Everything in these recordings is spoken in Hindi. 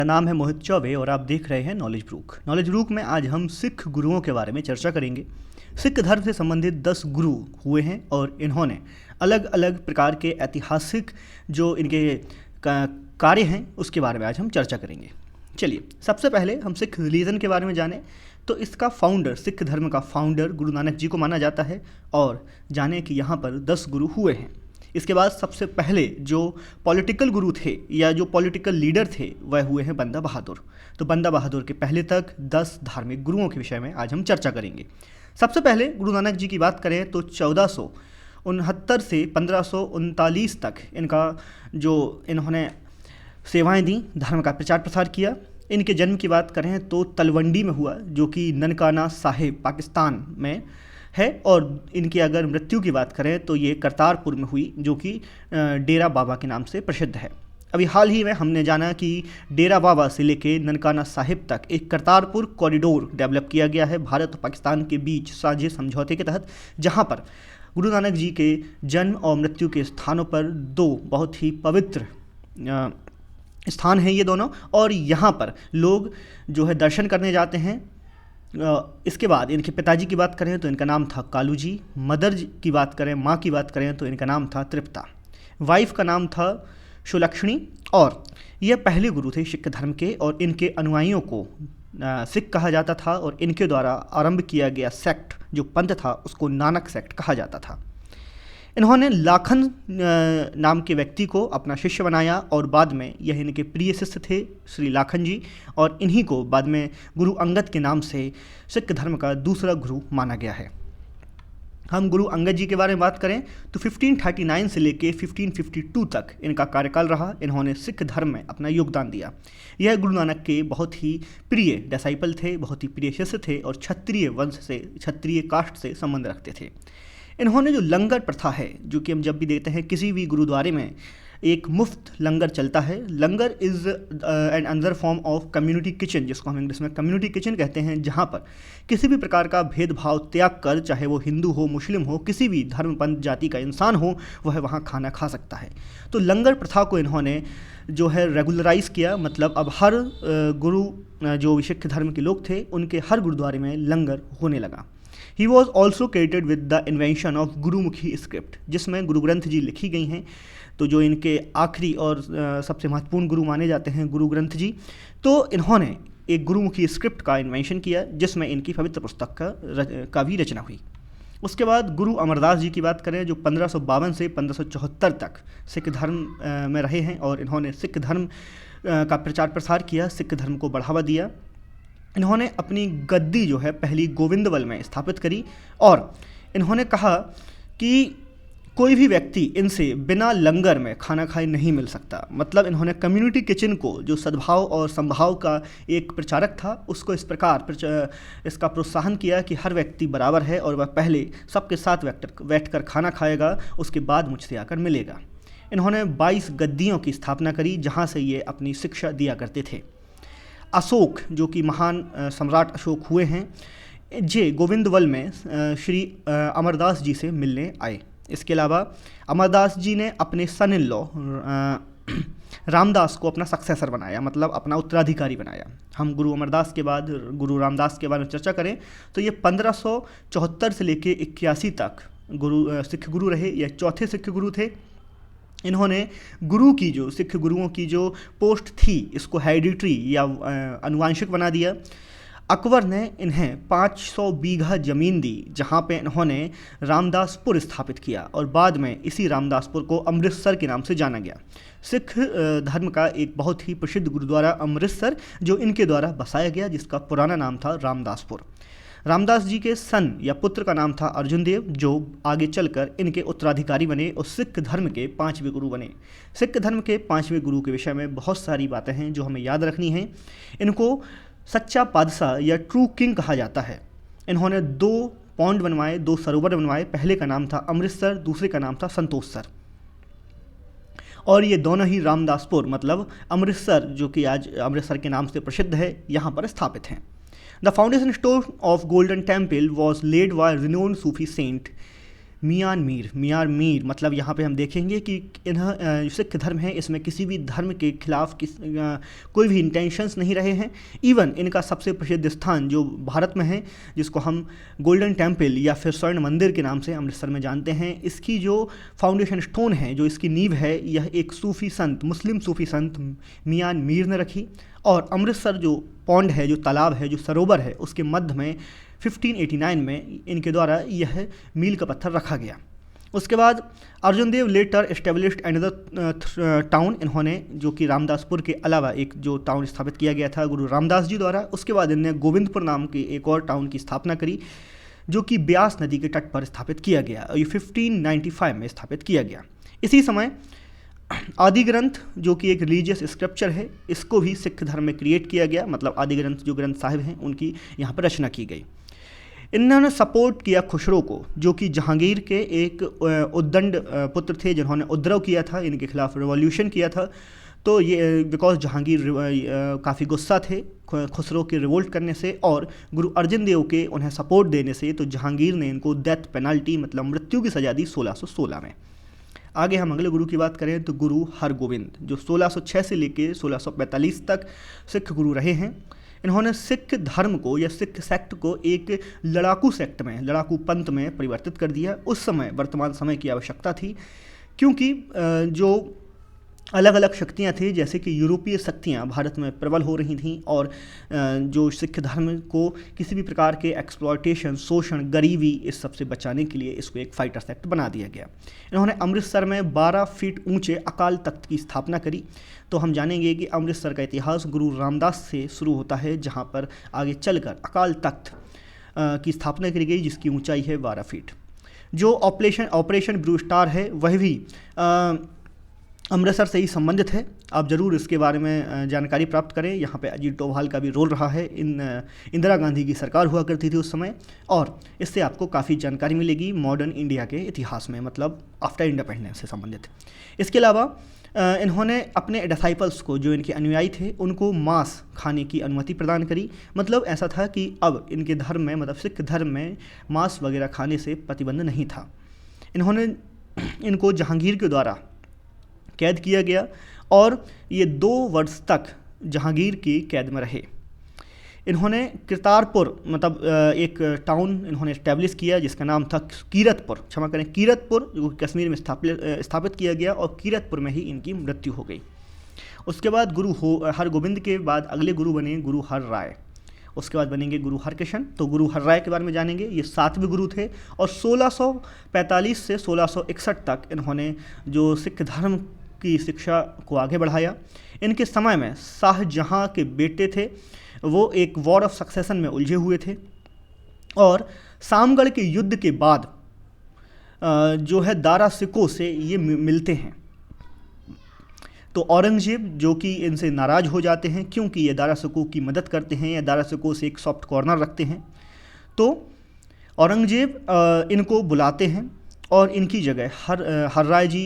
मेरा नाम है मोहित चौबे और आप देख रहे हैं नॉलेज ब्रूक। नॉलेज ब्रूक में आज हम सिख गुरुओं के बारे में चर्चा करेंगे। सिख धर्म से संबंधित 10 गुरु हुए हैं और इन्होंने अलग अलग प्रकार के ऐतिहासिक जो इनके कार्य हैं उसके बारे में आज हम चर्चा करेंगे। चलिए, सबसे पहले हम सिख रिलीजन के बारे में जानें तो इसका फाउंडर, सिख धर्म का फाउंडर गुरु नानक जी को माना जाता है और जाने कि यहाँ पर 10 गुरु हुए हैं। इसके बाद सबसे पहले जो पॉलिटिकल गुरु थे या जो पॉलिटिकल लीडर थे वह हुए हैं बंदा बहादुर। तो बंदा बहादुर के पहले तक 10 धार्मिक गुरुओं के विषय में आज हम चर्चा करेंगे। सबसे पहले गुरु नानक जी की बात करें तो 1469 से 1539 तक इन्होंने सेवाएं दी, धर्म का प्रचार प्रसार किया। इनके जन्म की बात करें तो तलवंडी में हुआ, जो कि ननकाना साहिब पाकिस्तान में है, और इनकी अगर मृत्यु की बात करें तो ये करतारपुर में हुई, जो कि डेरा बाबा के नाम से प्रसिद्ध है। अभी हाल ही में हमने जाना कि डेरा बाबा से लेके ननकाना साहिब तक एक करतारपुर कॉरिडोर डेवलप किया गया है भारत और पाकिस्तान के बीच साझे समझौते के तहत, जहां पर गुरु नानक जी के जन्म और मृत्यु के स्थानों पर 2 बहुत ही पवित्र स्थान हैं ये दोनों, और यहाँ पर लोग जो है दर्शन करने जाते हैं। इसके बाद इनके पिताजी की बात करें तो इनका नाम था कालू जी। मदर की बात करें, माँ की बात करें तो इनका नाम था तृप्ता। वाइफ का नाम था सुलक्षणी, और यह पहले गुरु थे सिख धर्म के, और इनके अनुयायियों को सिख कहा जाता था, और इनके द्वारा आरंभ किया गया सेक्ट जो पंथ था उसको नानक सेक्ट कहा जाता था। इन्होंने लाखन नाम के व्यक्ति को अपना शिष्य बनाया और बाद में यह इनके प्रिय शिष्य थे श्री लाखन जी, और इन्हीं को बाद में गुरु अंगद के नाम से सिख धर्म का दूसरा गुरु माना गया है। हम गुरु अंगद जी के बारे में बात करें तो 1539 से लेकर 1552 तक इनका कार्यकाल रहा। इन्होंने सिख धर्म में अपना योगदान दिया। यह गुरु नानक के बहुत ही प्रिय डिसाइपल थे, बहुत ही प्रिय शिष्य थे, और क्षत्रिय वंश से, क्षत्रिय कास्ट से संबंध रखते थे। इन्होंने जो लंगर प्रथा है, जो कि हम जब भी देखते हैं किसी भी गुरुद्वारे में एक मुफ्त लंगर चलता है। Langar is an another form of community kitchen, जिसको हम इंग्लिश में कम्युनिटी किचन कहते हैं, जहाँ पर किसी भी प्रकार का भेदभाव त्याग कर, चाहे वो हिंदू हो, मुस्लिम हो, किसी भी धर्म पंथ जाति का इंसान हो, वह वहाँ खाना खा सकता है। तो लंगर प्रथा को इन्होंने जो है रेगुलराइज किया, मतलब अब हर गुरु जो सिख धर्म के लोग थे उनके हर गुरुद्वारे में लंगर होने लगा। He was also credited with the invention of Gurmukhi script, जिसमें गुरु ग्रंथ जी लिखी गई हैं। तो जो इनके आखिरी और सबसे महत्वपूर्ण गुरु माने जाते हैं गुरु ग्रंथ जी, तो इन्होंने एक गुरुमुखी स्क्रिप्ट का इन्वेंशन किया, जिसमें इनकी पवित्र पुस्तक का भी रचना हुई। उसके बाद गुरु अमरदास जी की बात करें, जो 1552 से 1574 तक सिख धर्म में रहे हैं, और इन्होंने सिख धर्म का प्रचार प्रसार किया, सिख धर्म को बढ़ावा दिया। इन्होंने अपनी गद्दी जो है पहली गोविंदवल में स्थापित करी, और इन्होंने कहा कि कोई भी व्यक्ति इनसे बिना लंगर में खाना खाए नहीं मिल सकता। मतलब इन्होंने कम्युनिटी किचन को, जो सद्भाव और संभाव का एक प्रचारक था, उसको इस प्रकार इसका प्रोत्साहन किया कि हर व्यक्ति बराबर है और वह पहले सबके साथ बैठकर खाना खाएगा, उसके बाद मुझसे आकर मिलेगा। इन्होंने 22 गद्दियों की स्थापना करी, जहाँ से ये अपनी शिक्षा दिया करते थे। अशोक, जो कि महान सम्राट अशोक हुए हैं, जे गोविंदवल में श्री अमरदास जी से मिलने आए। इसके अलावा अमरदास जी ने अपने सन इन लॉ रामदास को अपना सक्सेसर बनाया, मतलब अपना उत्तराधिकारी बनाया। हम गुरु अमरदास के बाद गुरु रामदास के बारे में चर्चा करें तो ये 1574 से लेके 81 तक सिख गुरु रहे। यह चौथे सिख गुरु थे। इन्होंने गुरु की जो सिख गुरुओं की जो पोस्ट थी, इसको हेरिडिटरी या अनुवांशिक बना दिया। अकबर ने इन्हें 500 बीघा ज़मीन दी, जहाँ पे इन्होंने रामदासपुर स्थापित किया, और बाद में इसी रामदासपुर को अमृतसर के नाम से जाना गया। सिख धर्म का एक बहुत ही प्रसिद्ध गुरुद्वारा अमृतसर, जो इनके द्वारा बसाया गया, जिसका पुराना नाम था रामदासपुर। रामदास जी के सन या पुत्र का नाम था अर्जुन देव, जो आगे चलकर इनके उत्तराधिकारी बने और सिख धर्म के 5वें गुरु बने। सिख धर्म के 5वें गुरु के विषय में बहुत सारी बातें हैं जो हमें याद रखनी हैं। इनको सच्चा बादशाह या ट्रू किंग कहा जाता है। इन्होंने 2 पौंड बनवाए, 2 सरोवर बनवाए। पहले का नाम था अमृतसर, दूसरे का नाम था संतोषसर, और ये दोनों ही रामदासपुर मतलब अमृतसर, जो कि आज अमृतसर के नाम से प्रसिद्ध है, यहाँ पर स्थापित हैं। The foundation stone of Golden Temple was laid by renowned Sufi saint मियाँ मीर मतलब यहाँ पे हम देखेंगे कि इन्हें सिख धर्म है इसमें किसी भी धर्म के खिलाफ कोई भी इंटेंशंस नहीं रहे हैं। इवन इनका सबसे प्रसिद्ध स्थान जो भारत में है, जिसको हम गोल्डन टेम्पल या फिर स्वर्ण मंदिर के नाम से अमृतसर में जानते हैं, इसकी जो फाउंडेशन स्टोन है, जो इसकी नींव है, यह एक सूफ़ी संत, मुस्लिम सूफ़ी संत मियाँ मीर ने रखी। और अमृतसर जो पौंड है, जो तालाब है, जो सरोवर है, उसके मध्य में 1589 में इनके द्वारा यह मील का पत्थर रखा गया। उसके बाद अर्जुन देव लेटर एस्टेब्लिश्ड अनदर टाउन, इन्होंने जो कि रामदासपुर के अलावा एक जो टाउन स्थापित किया गया था गुरु रामदास जी द्वारा। उसके बाद इन्होंने गोविंदपुर नाम के एक और टाउन की स्थापना करी, जो कि ब्यास नदी के तट पर स्थापित किया गया, और ये 1595 में स्थापित किया गया। इसी समय आदि ग्रंथ जो कि एक रिलीजियस स्क्रिप्चर है, इसको भी सिख धर्म में क्रिएट किया गया, मतलब आदि ग्रंथ जो ग्रंथ साहिब हैं उनकी यहाँ पर रचना की गई। इन्होंने सपोर्ट किया खुसरो को, जो कि जहांगीर के एक उद्दंड पुत्र थे, जिन्होंने उपद्रव किया था, इनके खिलाफ रिवॉल्यूशन किया था। तो ये बिकॉज जहांगीर काफ़ी गुस्सा थे खुसरो के रिवोल्ट करने से और गुरु अर्जन देव के उन्हें सपोर्ट देने से, तो जहांगीर ने इनको डेथ पेनल्टी मतलब मृत्यु की सजा दी 1616 में। आगे हम अगले गुरु की बात करें तो गुरु हरगोविंद, जो 1606 से लेकर 1645 तक सिख गुरु रहे हैं। इन्होंने सिख धर्म को या सिख सेक्ट को एक लड़ाकू सेक्ट में, लड़ाकू पंथ में परिवर्तित कर दिया। उस समय वर्तमान समय की आवश्यकता थी, क्योंकि जो अलग अलग शक्तियाँ थी, जैसे कि यूरोपीय शक्तियाँ भारत में प्रबल हो रही थीं, और जो सिख धर्म को किसी भी प्रकार के एक्सप्लॉयटेशन, शोषण, गरीबी, इस सब से बचाने के लिए इसको एक फाइटर सेक्ट बना दिया गया। इन्होंने अमृतसर में 12 फीट ऊंचे अकाल तख्त की स्थापना करी। तो हम जानेंगे कि अमृतसर का इतिहास गुरु रामदास से शुरू होता है, जहाँ पर आगे चलकर अकाल तख्त की स्थापना करी गई, जिसकी ऊँचाई है 12 फीट। जो ऑपरेशन ब्लू स्टार है, वह भी अमृतसर से ही संबंधित है। आप ज़रूर इसके बारे में जानकारी प्राप्त करें। यहाँ पे अजीत डोभाल का भी रोल रहा है। इंदिरा गांधी की सरकार हुआ करती थी उस समय, और इससे आपको काफ़ी जानकारी मिलेगी मॉडर्न इंडिया के इतिहास में, मतलब आफ्टर इंडिपेंडेंस से संबंधित। इसके अलावा इन्होंने अपने डिसाइपल्स को, जो इनके अनुयायी थे, उनको मांस खाने की अनुमति प्रदान करी। मतलब ऐसा था कि अब इनके धर्म में, मतलब सिख धर्म में मांस वगैरह खाने से प्रतिबंध नहीं था। इनको जहांगीर के द्वारा कैद किया गया और ये 2 वर्ष तक जहांगीर की कैद में रहे। इन्होंने करतारपुर मतलब एक टाउन इन्होंने इस्टेब्लिश किया, जिसका नाम था कीरतपुर, क्षमा करें कीरतपुर, जो कश्मीर में स्थापित किया गया, और कीरतपुर में ही इनकी मृत्यु हो गई। उसके बाद गुरु हरगोविंद के बाद अगले गुरु बने गुरु हर राय। उसके बाद बनेंगे गुरु हरकिशन। तो गुरु हर राय के बारे में जानेंगे। ये 7वें गुरु थे, और 1645 से 1661 तक इन्होंने जो सिख धर्म की शिक्षा को आगे बढ़ाया। इनके समय में शाहजहाँ के बेटे थे, वो एक वॉर ऑफ सक्सेशन में उलझे हुए थे, और सामगढ़ के युद्ध के बाद जो है दारा सिकों से ये मिलते हैं। तो औरंगजेब जो कि इनसे नाराज़ हो जाते हैं, क्योंकि ये दारा सिकों की मदद करते हैं या दारा सिकों से एक सॉफ्ट कॉर्नर रखते हैं। तो औरंगजेब इनको बुलाते हैं और इनकी जगह हर राय जी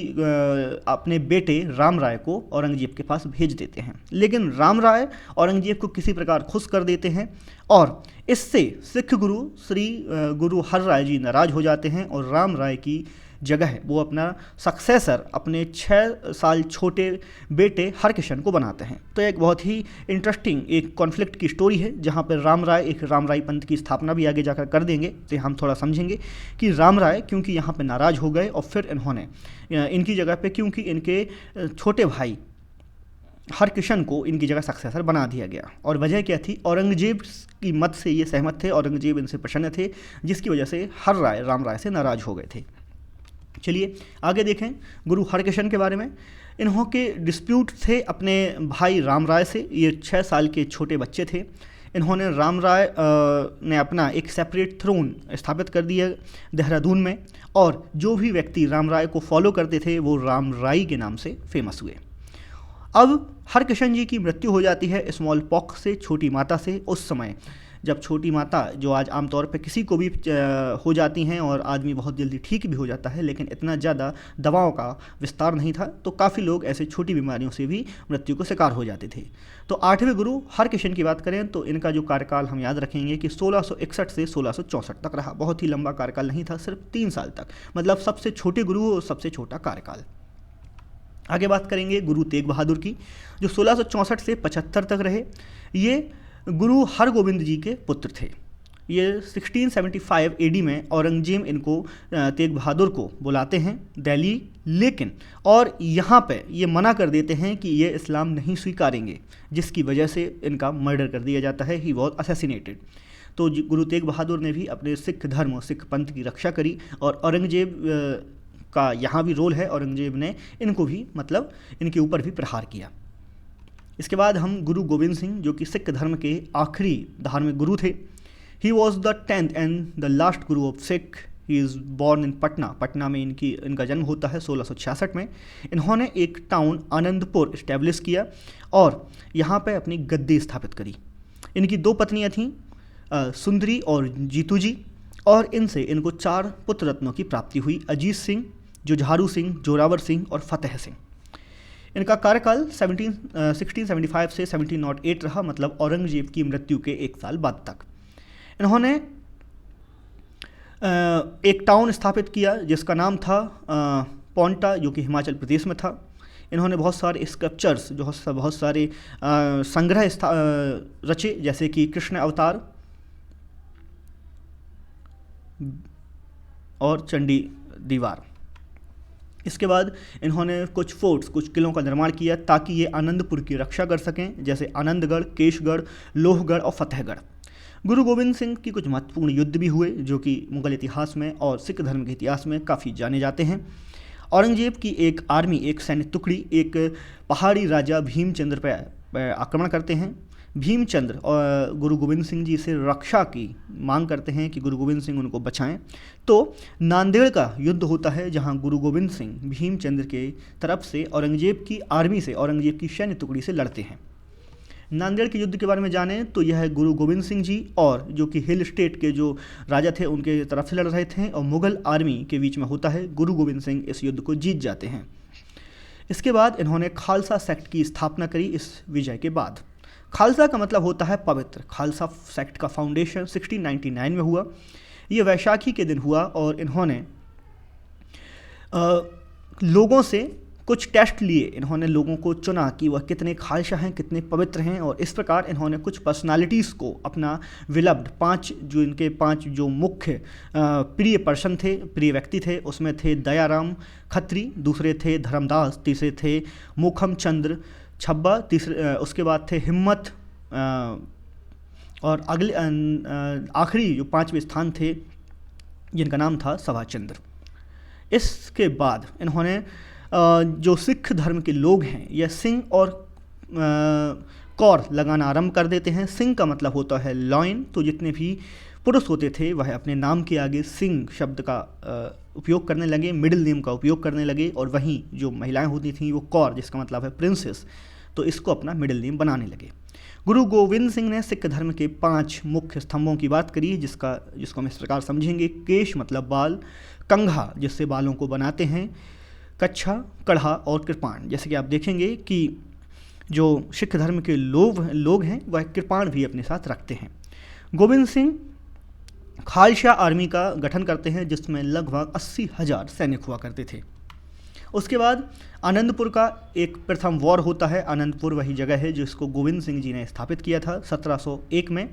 अपने बेटे राम राय को औरंगजेब के पास भेज देते हैं। लेकिन राम राय औरंगजेब को किसी प्रकार खुश कर देते हैं, और इससे सिख गुरु श्री गुरु हर राय जी नाराज हो जाते हैं, और राम राय की जगह वो अपना सक्सेसर अपने 6 साल छोटे बेटे हरकिशन को बनाते हैं। तो एक बहुत ही इंटरेस्टिंग एक कॉन्फ्लिक्ट की स्टोरी है, जहाँ पर राम राय पंथ की स्थापना भी आगे जाकर कर देंगे। तो हम थोड़ा समझेंगे कि राम राय क्योंकि यहाँ पे नाराज़ हो गए, और फिर इन्होंने इनकी जगह पे, क्योंकि इनके छोटे भाई हरकिशन को इनकी जगह सक्सेसर बना दिया गया। और वजह क्या थी? औरंगजेब की मत से ये सहमत थे, औरंगजेब इनसे प्रसन्न थे, जिसकी वजह से हर राय राम राय से नाराज़ हो गए थे। चलिए आगे देखें गुरु हरकिशन के बारे में। इन्हों के डिस्प्यूट थे अपने भाई राम राय से। ये 6 साल के छोटे बच्चे थे। इन्होंने राम राय ने अपना एक सेपरेट थ्रोन स्थापित कर दिया देहरादून में, और जो भी व्यक्ति राम राय को फॉलो करते थे वो राम राय के नाम से फेमस हुए। अब हरकिशन जी की मृत्यु हो जाती है स्मॉल पॉक्स से, छोटी माता से। उस समय जब छोटी माता जो आज आमतौर पे किसी को भी हो जाती हैं और आदमी बहुत जल्दी ठीक भी हो जाता है, लेकिन इतना ज़्यादा दवाओं का विस्तार नहीं था, तो काफ़ी लोग ऐसे छोटी बीमारियों से भी मृत्यु को शिकार हो जाते थे। तो 8वें गुरु हरकिशन की बात करें तो इनका जो कार्यकाल हम याद रखेंगे कि 1661 से 1664 तक रहा। बहुत ही लंबा कार्यकाल नहीं था, सिर्फ 3 साल तक, मतलब सबसे छोटे गुरु और सबसे छोटा कार्यकाल। आगे बात करेंगे गुरु तेग बहादुर की, जो 1664 से 75 तक रहे। ये गुरु हरगोविंद जी के पुत्र थे। ये 1675 AD में औरंगजेब इनको तेग बहादुर को बुलाते हैं दिल्ली, लेकिन और यहाँ पे ये मना कर देते हैं कि ये इस्लाम नहीं स्वीकारेंगे, जिसकी वजह से इनका मर्डर कर दिया जाता है। He was assassinated. तो गुरु तेग बहादुर ने भी अपने सिख धर्म और सिख पंथ की रक्षा करी, और औरंगजेब का यहाँ भी रोल है। औरंगजेब ने इनको भी मतलब इनके ऊपर भी प्रहार किया। इसके बाद हम गुरु गोविंद सिंह, जो कि सिख धर्म के आखिरी धार्मिक गुरु थे। He was the 10th and the last guru of Sikh. He is born in Patna. Patna में इनका जन्म होता है 1666 में। इन्होंने एक टाउन आनंदपुर इस्टेब्लिश किया और यहाँ पे अपनी गद्दी स्थापित करी। इनकी 2 पत्नियाँ थीं, सुंदरी और जीतू जी, और इनसे इनको 4 पुत्र रत्नों की प्राप्ति हुई: अजीत सिंह, जुझारू सिंह, जोरावर सिंह और फतेह सिंह। इनका कार्यकाल 1675 से 1708 रहा, मतलब औरंगजेब की मृत्यु के 1 साल बाद तक। इन्होंने एक टाउन स्थापित किया जिसका नाम था पौंटा, जो कि हिमाचल प्रदेश में था। इन्होंने बहुत सारे स्कल्पचर्स, जो बहुत सारे संग्रह रचे, जैसे कि कृष्ण अवतार और चंडी दीवार। इसके बाद इन्होंने कुछ फोर्ट्स, कुछ किलों का निर्माण किया ताकि ये आनंदपुर की रक्षा कर सकें, जैसे आनंदगढ़, केशगढ़, लोहगढ़ और फतेहगढ़। गुरु गोविंद सिंह की कुछ महत्वपूर्ण युद्ध भी हुए, जो कि मुगल इतिहास में और सिख धर्म के इतिहास में काफ़ी जाने जाते हैं। औरंगजेब की एक आर्मी, एक सैन्य टुकड़ी, एक पहाड़ी राजा भीमचंद्र पर आक्रमण करते हैं। भीमचंद्र और गुरु गोविंद सिंह जी से रक्षा की मांग करते हैं कि गुरु गोविंद सिंह उनको बचाएं। तो नांदेड़ का युद्ध होता है, जहां गुरु गोविंद सिंह भीमचंद्र के तरफ से औरंगजेब की आर्मी से, औरंगजेब की सैन्य टुकड़ी से लड़ते हैं। नांदेड़ के युद्ध के बारे में जानें तो यह गुरु गोविंद सिंह जी और जो कि हिल स्टेट के जो राजा थे उनके तरफ से लड़ रहे थे, और मुगल आर्मी के बीच में होता है। गुरु गोविंद सिंह इस युद्ध को जीत जाते हैं। इसके बाद इन्होंने खालसा सेक्ट की स्थापना करी। इस विजय के बाद खालसा का मतलब होता है पवित्र। खालसा सेक्ट का फाउंडेशन 1699 में हुआ। ये वैशाखी के दिन हुआ, और इन्होंने लोगों से कुछ टेस्ट लिए। इन्होंने लोगों को चुना कि वह कितने खालसा हैं, कितने पवित्र हैं, और इस प्रकार इन्होंने कुछ पर्सनालिटीज़ को अपना विलब्ड 5 जो मुख्य प्रिय पर्सन थे, प्रिय व्यक्ति थे, उसमें थे दयाराम खत्री, दूसरे थे धर्मदास, तीसरे थे मोखम चंद्र छब्बा, तीसरे उसके बाद थे हिम्मत, और अगले आखिरी जो 5वें स्थान थे जिनका नाम था सभाचंद्र। इसके बाद इन्होंने जो सिख धर्म के लोग हैं यह सिंह और कौर लगाना आरंभ कर देते हैं। सिंह का मतलब होता है लॉइन, तो जितने भी पुरुष होते थे वह अपने नाम के आगे सिंह शब्द का उपयोग करने लगे, मिडिल नेम का उपयोग करने लगे, और वहीं जो महिलाएं होती थीं वो कौर, जिसका मतलब है प्रिंसेस, तो इसको अपना मिडिल नेम बनाने लगे। गुरु गोविंद सिंह ने सिख धर्म के 5 मुख्य स्तंभों की बात करी, जिसको हम इस प्रकार समझेंगे: केश मतलब बाल, कंघा जिससे बालों को बनाते हैं, कच्छा, कढ़ा और कृपाण। जैसे कि आप देखेंगे कि जो सिख धर्म के लोग हैं वह कृपाण भी अपने साथ रखते हैं। गोविंद सिंह खालसा आर्मी का गठन करते हैं, जिसमें लगभग 80,000 सैनिक हुआ करते थे। उसके बाद आनंदपुर का एक प्रथम वॉर होता है। आनंदपुर वही जगह है जिसको गोविंद सिंह जी ने स्थापित किया था 1701 में।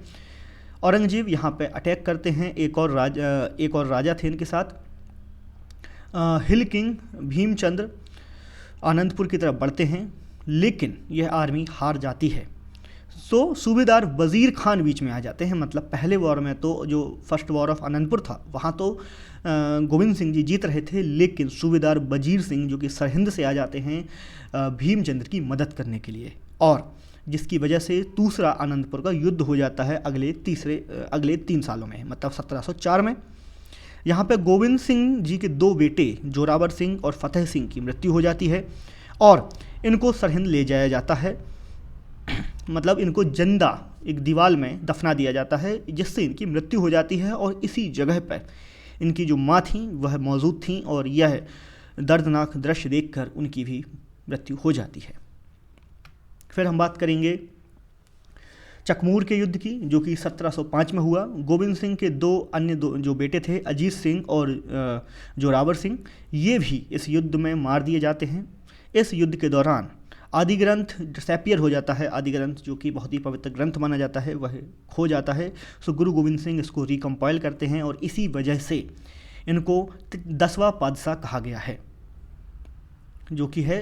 औरंगजेब यहाँ पे अटैक करते हैं। एक और राजा थे इनके साथ, हिल किंग भीमचंद्र आनंदपुर की तरफ बढ़ते हैं, लेकिन यह आर्मी हार जाती है। सो सूबेदार वज़ीर खान बीच में आ जाते हैं। मतलब पहले वॉर में तो जो फर्स्ट वॉर ऑफ आनंदपुर था वहाँ तो गोविंद सिंह जी जीत रहे थे, लेकिन सूबेदार वजीर सिंह जो कि सरहिंद से आ जाते हैं भीमचंद्र की मदद करने के लिए, और जिसकी वजह से दूसरा आनंदपुर का युद्ध हो जाता है अगले 3 सालों में, मतलब 1704 में। यहाँ पे गोविंद सिंह जी के 2 बेटे जोरावर सिंह और फतेह सिंह की मृत्यु हो जाती है, और इनको सरहिंद ले जाया जाता है। मतलब इनको जिंदा एक दीवार में दफना दिया जाता है, जिससे इनकी मृत्यु हो जाती है और इसी जगह पर इनकी जो माँ थी वह मौजूद थी और यह दर्दनाक दृश्य देखकर उनकी भी मृत्यु हो जाती है। फिर हम बात करेंगे चकमूर के युद्ध की, जो कि 1705 में हुआ। गोविंद सिंह के दो जो बेटे थे, अजीत सिंह और जोरावर सिंह, ये भी इस युद्ध में मार दिए जाते हैं। इस युद्ध के दौरान आदि ग्रंथ डिसअपियर हो जाता है। आदि ग्रंथ जो कि बहुत ही पवित्र ग्रंथ माना जाता है वह खो जाता है। सो गुरु गोविंद सिंह इसको रिकम्पाइल करते हैं और इसी वजह से इनको 10वां पातशाह कहा गया है, जो कि है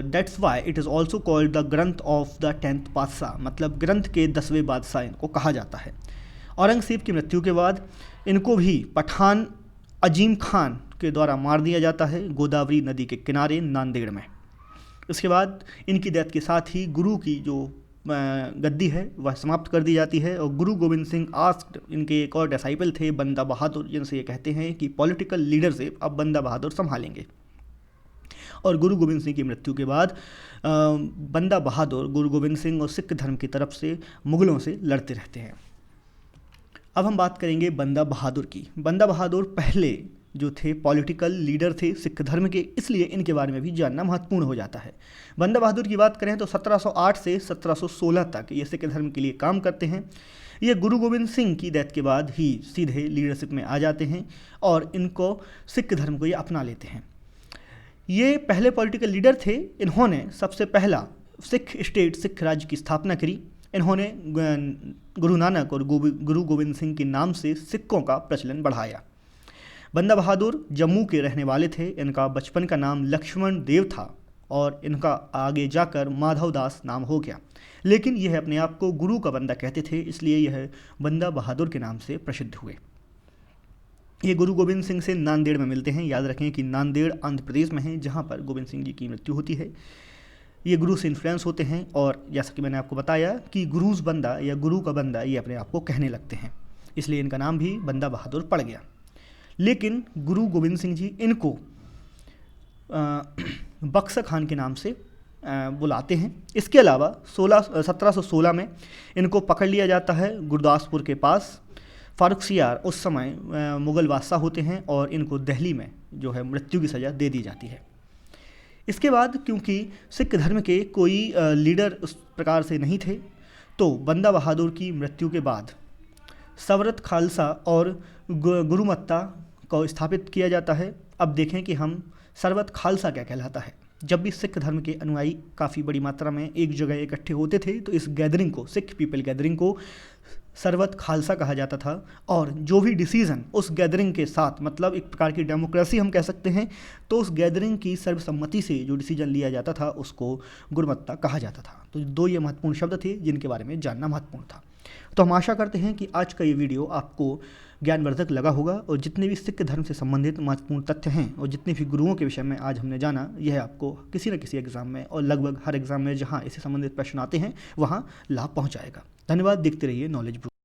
that's why it is also called the ग्रंथ ऑफ द 10th पातशाह, मतलब ग्रंथ के 10वें बादशाह इनको कहा जाता है। औरंगजेब की मृत्यु के बाद इनको भी पठान अजीम खान के द्वारा मार दिया जाता है गोदावरी नदी के किनारे नांदेड़ में। इसके बाद इनकी डेथ के साथ ही गुरु की जो गद्दी है वह समाप्त कर दी जाती है और गुरु गोविंद सिंह आस्क्ड, इनके एक और डिसाइपल थे बंदा बहादुर, जिनसे ये कहते हैं कि पॉलिटिकल लीडरशिप अब बंदा बहादुर संभालेंगे। और गुरु गोविंद सिंह की मृत्यु के बाद बंदा बहादुर गुरु गोविंद सिंह और सिख धर्म की तरफ से मुगलों से लड़ते रहते हैं। अब हम बात करेंगे बंदा बहादुर की। बंदा बहादुर पहले जो थे पॉलिटिकल लीडर थे सिख धर्म के, इसलिए इनके बारे में भी जानना महत्वपूर्ण हो जाता है। बंदा बहादुर की बात करें तो 1708 से 1716 तक ये सिख धर्म के लिए काम करते हैं। ये गुरु गोविंद सिंह की डेथ के बाद ही सीधे लीडरशिप में आ जाते हैं और इनको सिख धर्म को ये अपना लेते हैं। ये पहले पॉलिटिकल लीडर थे। इन्होंने सबसे पहला सिख स्टेट, सिख राज्य की स्थापना करी। इन्होंने गुरु नानक और गुरु गोविंद सिंह के नाम से सिखों का प्रचलन बढ़ाया। बंदा बहादुर जम्मू के रहने वाले थे। इनका बचपन का नाम लक्ष्मण देव था और इनका आगे जाकर माधव दास नाम हो गया, लेकिन यह अपने आप को गुरु का बंदा कहते थे, इसलिए यह बंदा बहादुर के नाम से प्रसिद्ध हुए। ये गुरु गोविंद सिंह से नांदेड़ में मिलते हैं। याद रखें कि नांदेड़ आंध्र प्रदेश में है, जहाँ पर गोविंद सिंह जी की मृत्यु होती है। ये गुरु से इन्फ्लुएंस होते हैं और जैसा कि मैंने आपको बताया कि गुरुज बंदा या गुरु का बंदा ये अपने आप को कहने लगते हैं, इसलिए इनका नाम भी बंदा बहादुर पड़ गया। लेकिन गुरु गोविंद सिंह जी इनको बक्सा खान के नाम से बुलाते हैं। इसके अलावा 1716 में इनको पकड़ लिया जाता है गुरदासपुर के पास। फारुखसियार उस समय मुग़ल बादशाह होते हैं और इनको दिल्ली में जो है मृत्यु की सज़ा दे दी जाती है। इसके बाद क्योंकि सिख धर्म के कोई लीडर उस प्रकार से नहीं थे, तो बंदा बहादुर की मृत्यु के बाद सवरत खालसा और गुरुमत्ता को स्थापित किया जाता है। अब देखें कि हम सरवत खालसा क्या कहलाता है। जब भी सिख धर्म के अनुयायी काफ़ी बड़ी मात्रा में एक जगह इकट्ठे होते थे, तो इस गैदरिंग को, सिख पीपल गैदरिंग को सरवत खालसा कहा जाता था। और जो भी डिसीज़न उस गैदरिंग के साथ, मतलब एक प्रकार की डेमोक्रेसी हम कह सकते हैं, तो उस गैदरिंग की सर्वसम्मति से जो डिसीजन लिया जाता था उसको गुरुमत्ता कहा जाता था। तो दो ये महत्वपूर्ण शब्द थे जिनके बारे में जानना महत्वपूर्ण था। तो हम आशा करते हैं कि आज का ये वीडियो आपको ज्ञानवर्धक लगा होगा और जितने भी सिख धर्म से संबंधित महत्वपूर्ण तथ्य हैं और जितने भी गुरुओं के विषय में आज हमने जाना, यह आपको किसी न किसी एग्जाम में और लगभग हर एग्जाम में जहां इससे संबंधित प्रश्न आते हैं वहां लाभ पहुंचाएगा। धन्यवाद। देखते रहिए नॉलेज ब्रूक।